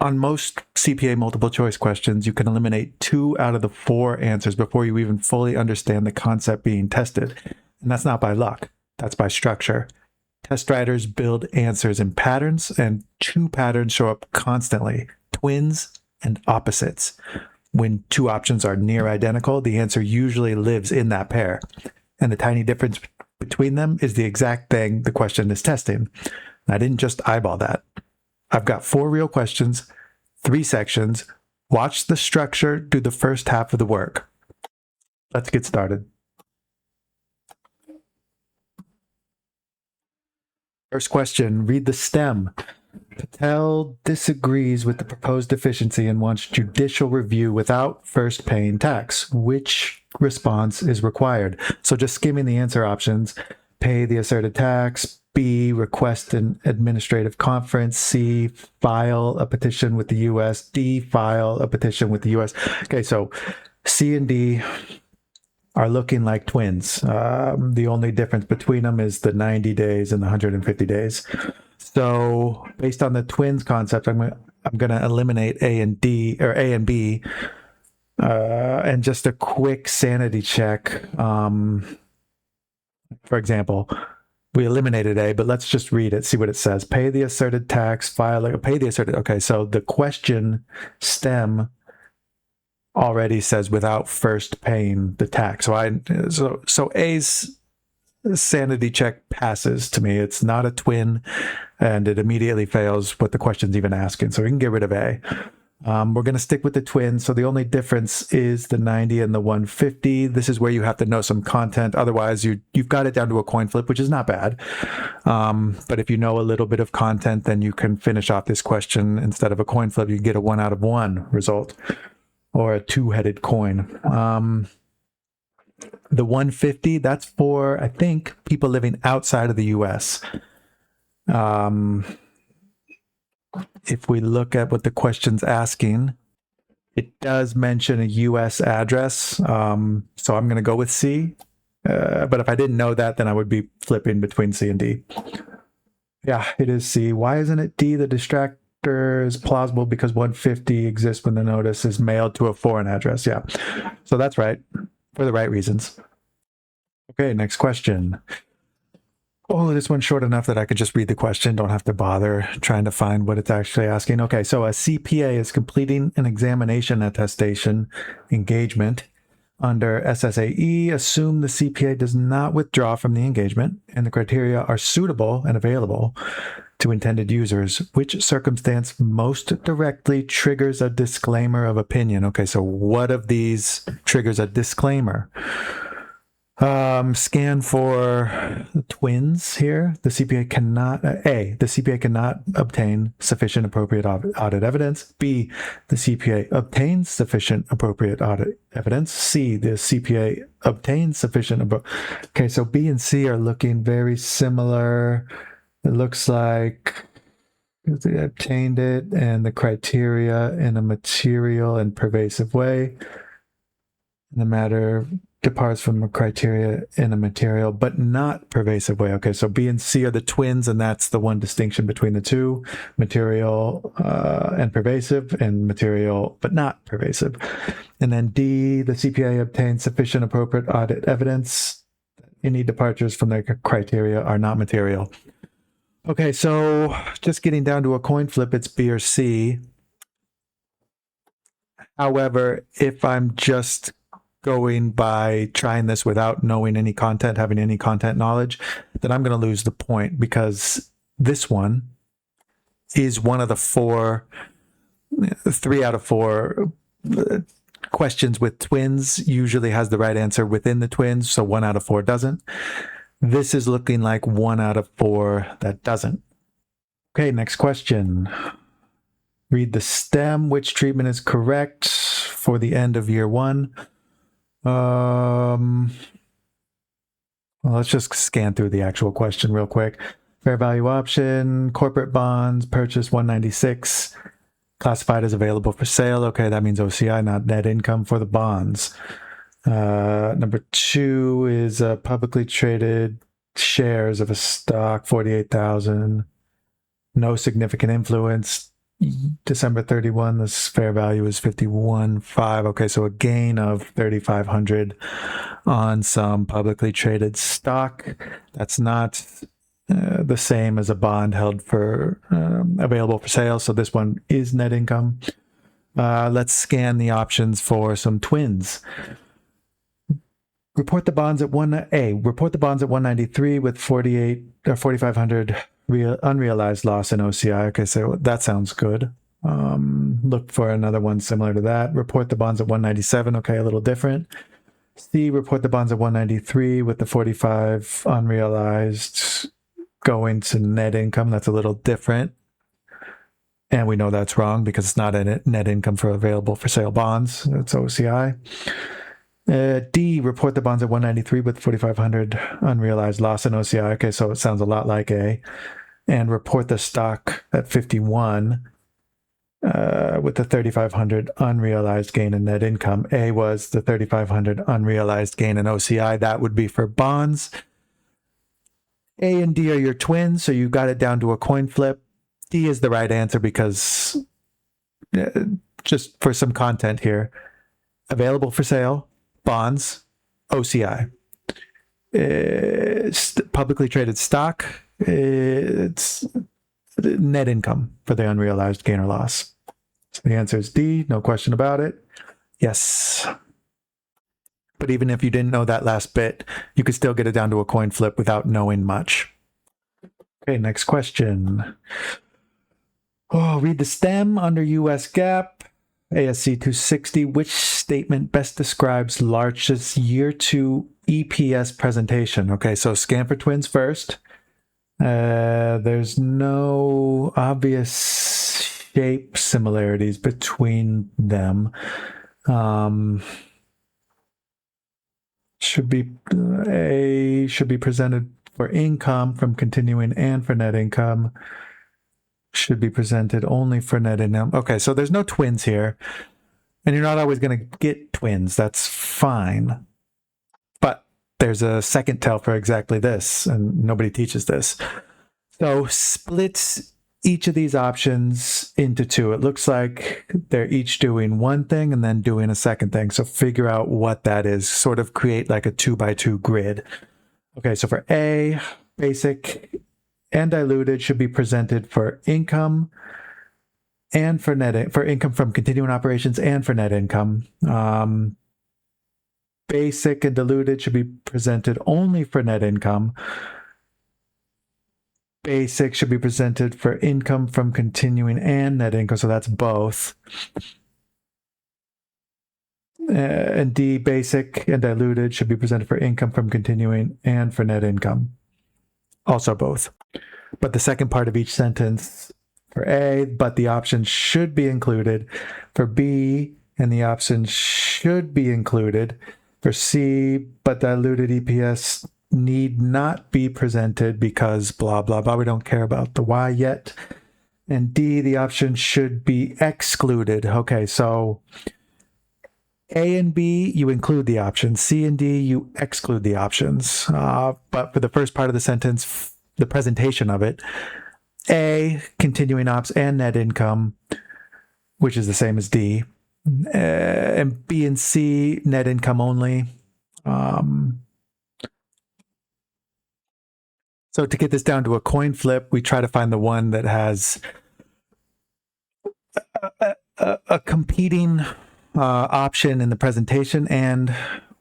on most CPA multiple choice questions, you can eliminate 2 out of the 4 answers before you even fully understand the concept being tested. And that's not by luck, that's by structure. Test writers build answers in patterns, and 2 patterns show up constantly: twins and opposites. When 2 options are near identical, the answer usually lives in that pair. And the tiny difference between them is the exact thing the question is testing. I didn't just eyeball that. I've got 4 real questions, 3 sections. Watch the structure do the first half of the work. Let's get started. First question, read the stem. Patel disagrees with the proposed deficiency and wants judicial review without first paying tax. Which response is required? So just skimming the answer options: pay the asserted tax, B, request an administrative conference, C, file a petition with the U.S., D, file a petition with the U.S. Okay, so C and D are looking like twins. The only difference between them is the 90 days and the 150 days. So based on the twins concept, I'm going to eliminate A and D, or A and B. And just a quick sanity check. For example, we eliminated A, but let's just read it, see what it says. Pay the asserted tax, pay the asserted. Okay, so the question stem already says without first paying the tax. So A's sanity check passes to me. It's not a twin, and it immediately fails what the question's even asking. So we can get rid of A. We're going to stick with the twins. So the only difference is the 90 and the 150. This is where you have to know some content. Otherwise, you've got it down to a coin flip, which is not bad. But if you know a little bit of content, then you can finish off this question. Instead of a coin flip, you get a 1 out of 1 result, or a 2-headed coin. The 150, that's for, I think, people living outside of the U.S. If we look at what the question's asking, it does mention a U.S. address. So I'm going to go with C. But if I didn't know that, then I would be flipping between C and D. Yeah, it is C. Why isn't it D? The distractor is plausible because 150 exists when the notice is mailed to a foreign address. Yeah, so that's right, for the right reasons. Okay, next question. Oh, this one's short enough that I could just read the question. Don't have to bother trying to find what it's actually asking. Okay, so a CPA is completing an examination attestation engagement under SSAE. Assume the CPA does not withdraw from the engagement and the criteria are suitable and available to intended users. Which circumstance most directly triggers a disclaimer of opinion? Okay, so what of these triggers a disclaimer? Scan for the twins here. The CPA cannot, the CPA cannot obtain sufficient appropriate audit evidence. B, the CPA obtains sufficient appropriate audit evidence. C, the CPA obtains sufficient. Okay, so B and C are looking very similar. It looks like they obtained it and the criteria in a material and pervasive way. The matter departs from a criteria in a material but not pervasive way. Okay, so B and C are the twins, and that's the one distinction between the two: material and pervasive, and material but not pervasive. And then D, the CPA obtains sufficient appropriate audit evidence. Any departures from the criteria are not material. Okay, so just getting down to a coin flip, it's B or C. However, if I'm just going by trying this without knowing any content, having any content knowledge, then I'm going to lose the point, because this one is one of the 3 out of 4 questions with twins usually has the right answer within the twins, so 1 out of 4 doesn't. This is looking like 1 out of 4 that doesn't. Okay, next question. Read the stem. Which treatment is correct for the end of year 1? Well, let's just scan through the actual question real quick. Fair value option, corporate bonds, purchase 196, classified as available for sale. Okay, that means OCI, not net income for the bonds. Number 2 is publicly traded shares of a stock, 48,000. No significant influence. December 31, this fair value is 51.5. Okay, so a gain of 3,500 on some publicly traded stock. That's not the same as a bond held for available for sale. So this one is net income. Let's scan the options for some twins. Report the bonds at report the bonds at 193 with 4,500 unrealized loss in OCI. Okay, so that sounds good. Look for another one similar to that. Report the bonds at 197. Okay, a little different. C, report the bonds at 193 with the 45 unrealized going to net income. That's a little different. And we know that's wrong because it's not a net income for available for sale bonds. That's OCI. D, report the bonds at 193 with 4,500 unrealized loss in OCI. Okay, so it sounds a lot like A. And report the stock at 51 with the 3,500 unrealized gain in net income. A was the 3,500 unrealized gain in OCI. That would be for bonds. A and D are your twins, so you got it down to a coin flip. D is the right answer because, just for some content here, available for sale, bonds, OCI. Publicly traded stock, it's net income for the unrealized gain or loss. So the answer is D, no question about it. Yes. But even if you didn't know that last bit, you could still get it down to a coin flip without knowing much. Okay, next question. Read the STEM under US GAAP. ASC 260, which statement best describes Larch's year 2 EPS presentation? Okay, so scan for twins first. There's no obvious shape similarities between them. Should be presented for income from continuing and for net income. Should be presented only for net income. Okay, so there's no twins here. And you're not always going to get twins. That's fine. But there's a second tell for exactly this, and nobody teaches this. So split each of these options into two. It looks like they're each doing one thing and then doing a second thing. So figure out what that is. Sort of create like a 2x2 grid. Okay, so for A, basic and diluted should be presented for income and for income from continuing operations and for net income. Basic and diluted should be presented only for net income. Basic should be presented for income from continuing and net income, so that's both. And D, basic and diluted should be presented for income from continuing and for net income. Also both. But the second part of each sentence for A, but the option should be included. For B, and the option should be included. For C, but diluted EPS need not be presented because blah, blah, blah. We don't care about the why yet. And D, the option should be excluded. Okay, so A and B, you include the options. C and D, you exclude the options. But for the first part of the sentence, the presentation of it, A, continuing ops and net income, which is the same as D. And B and C, net income only. So to get this down to a coin flip, we try to find the one that has a competing option in the presentation and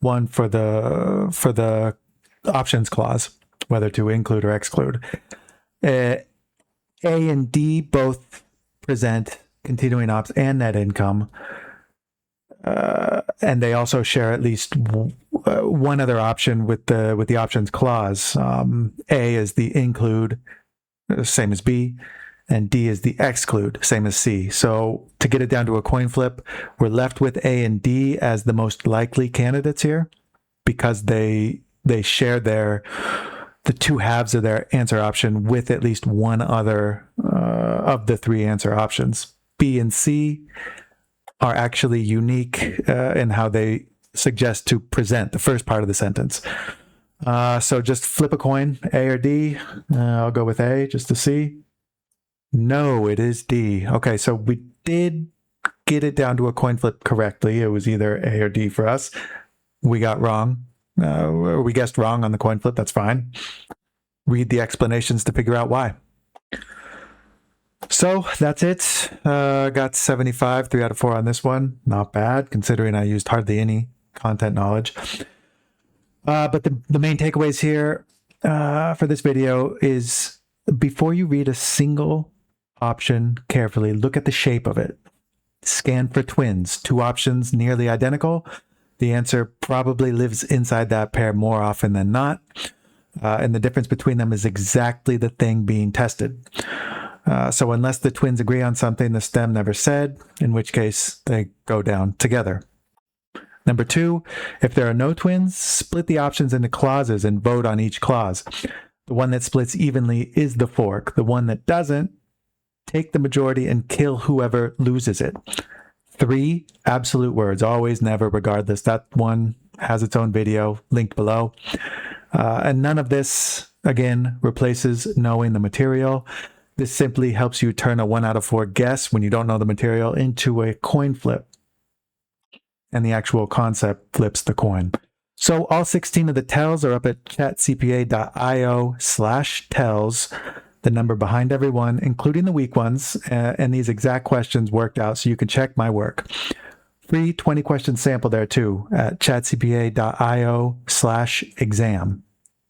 one for the options clause, whether to include or exclude. A and D both present continuing ops and net income. And they also share at least one other option with the options clause. A is the include, same as B, and D is the exclude, same as C. So to get it down to a coin flip, we're left with A and D as the most likely candidates here because they share the two halves of their answer option with at least one other of the three answer options. B and C are actually unique in how they suggest to present the first part of the sentence. So just flip a coin, A or D. I'll go with A just to see. No, it is D. Okay, so we did get it down to a coin flip correctly. It was either A or D for us. We got wrong. Or we guessed wrong on the coin flip. That's fine. Read the explanations to figure out why. So that's it. Got 75, 3 out of 4 on this one. Not bad, considering I used hardly any content knowledge. But the main takeaways here for this video is before you read a single option carefully, look at the shape of it. Scan for twins. 2 options nearly identical. The answer probably lives inside that pair more often than not. And the difference between them is exactly the thing being tested. So unless the twins agree on something the stem never said, in which case they go down together. Number 2, if there are no twins, split the options into clauses and vote on each clause. The one that splits evenly is the fork. The one that doesn't, take the majority and kill whoever loses it. 3 absolute words, always, never, regardless. That one has its own video linked below. And none of this, again, replaces knowing the material. This simply helps you turn a 1 out of 4 guess when you don't know the material into a coin flip. And the actual concept flips the coin. So all 16 of the tells are up at chatcpa.io/tells, the number behind every one, including the weak ones, and these exact questions worked out so you can check my work. Free 20-question sample there too at chatcpa.io/exam.